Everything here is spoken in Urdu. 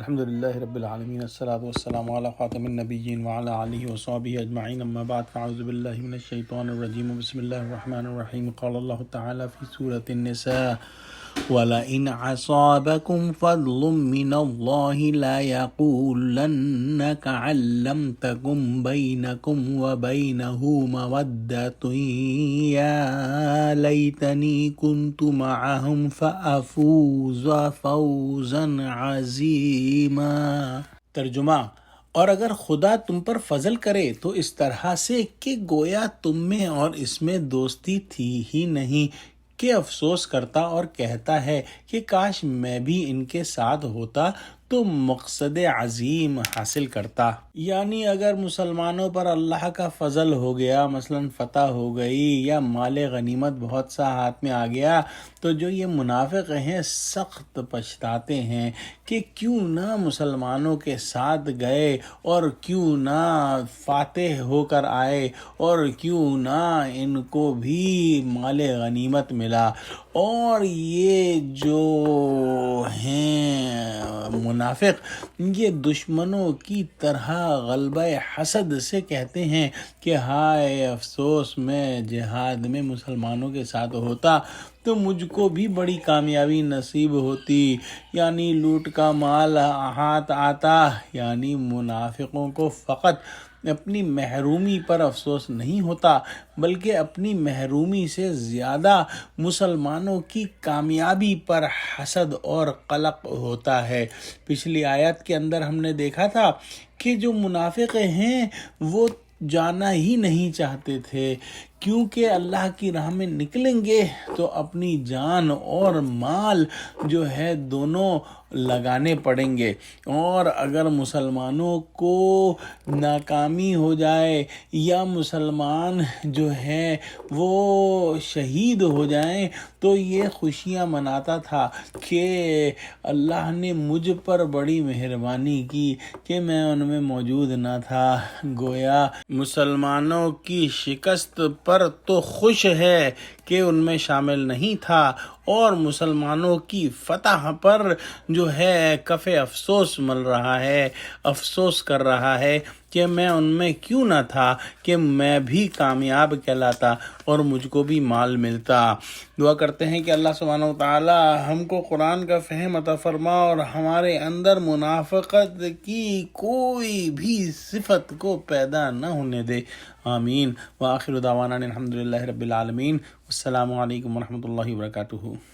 الحمد لله رب العالمين الصلاة والسلام على خاتم النبيين وعلى آله وصحبه أجمعين أما بعد فأعوذ بالله من الشيطان الرجيم بسم الله الرحمن الرحيم قال الله تعالى في سورة النساء وَلَئِنْ عَصَابَكُمْ فَضْلٌ مِّنَ اللَّهِ لَيَقُولَنَّ كَأَن لَّمْ تَكُن بَيْنَكُمْ وَبَيْنَهُ مَوَدَّةٌ يَا لَيْتَنِي كُنتُ مَعَهُمْ فَأَفُوزَ فَوْزًا عَظِيمًا۔ ترجمہ: اور اگر خدا تم پر فضل کرے تو اس طرح سے کہ گویا تم میں اور اس میں دوستی تھی ہی نہیں، کہ افسوس کرتا اور کہتا ہے کہ کاش میں بھی ان کے ساتھ ہوتا تو مقصد عظیم حاصل کرتا۔ یعنی اگر مسلمانوں پر اللہ کا فضل ہو گیا، مثلا فتح ہو گئی یا مال غنیمت بہت سا ہاتھ میں آ گیا، تو جو یہ منافق ہیں سخت پچھتاتے ہیں کہ کیوں نہ مسلمانوں کے ساتھ گئے اور کیوں نہ فاتح ہو کر آئے اور کیوں نہ ان کو بھی مال غنیمت ملا۔ اور یہ جو ہیں منافق یہ دشمنوں کی طرح غلبہ حسد سے کہتے ہیں کہ ہائے افسوس میں جہاد میں مسلمانوں کے ساتھ ہوتا تو مجھ کو بھی بڑی کامیابی نصیب ہوتی، یعنی لوٹ کا مال ہاتھ آتا۔ یعنی منافقوں کو فقط اپنی محرومی پر افسوس نہیں ہوتا بلکہ اپنی محرومی سے زیادہ مسلمانوں کی کامیابی پر حسد اور قلق ہوتا ہے۔ پچھلی آیت کے اندر ہم نے دیکھا تھا کہ جو منافق ہیں وہ جانا ہی نہیں چاہتے تھے، کیونکہ اللہ کی راہ میں نکلیں گے تو اپنی جان اور مال جو ہے دونوں لگانے پڑیں گے، اور اگر مسلمانوں کو ناکامی ہو جائے یا مسلمان جو ہے وہ شہید ہو جائیں تو یہ خوشیاں مناتا تھا کہ اللہ نے مجھ پر بڑی مہربانی کی کہ میں ان میں موجود نہ تھا۔ گویا مسلمانوں کی شکست پر تو خوش ہے کہ ان میں شامل نہیں تھا، اور مسلمانوں کی فتح پر جو ہے کف افسوس مل رہا ہے، افسوس کر رہا ہے کہ میں ان میں کیوں نہ تھا کہ میں بھی کامیاب کہلاتا اور مجھ کو بھی مال ملتا۔ دعا کرتے ہیں کہ اللہ سبحانہ و تعالی ہم کو قرآن کا فہم عطا فرما اور ہمارے اندر منافقت کی کوئی بھی صفت کو پیدا نہ ہونے دے، آمین۔ وآخر دعوانا الحمد للہ رب العالمین۔ السلام علیکم ورحمۃ اللہ وبرکاتہ۔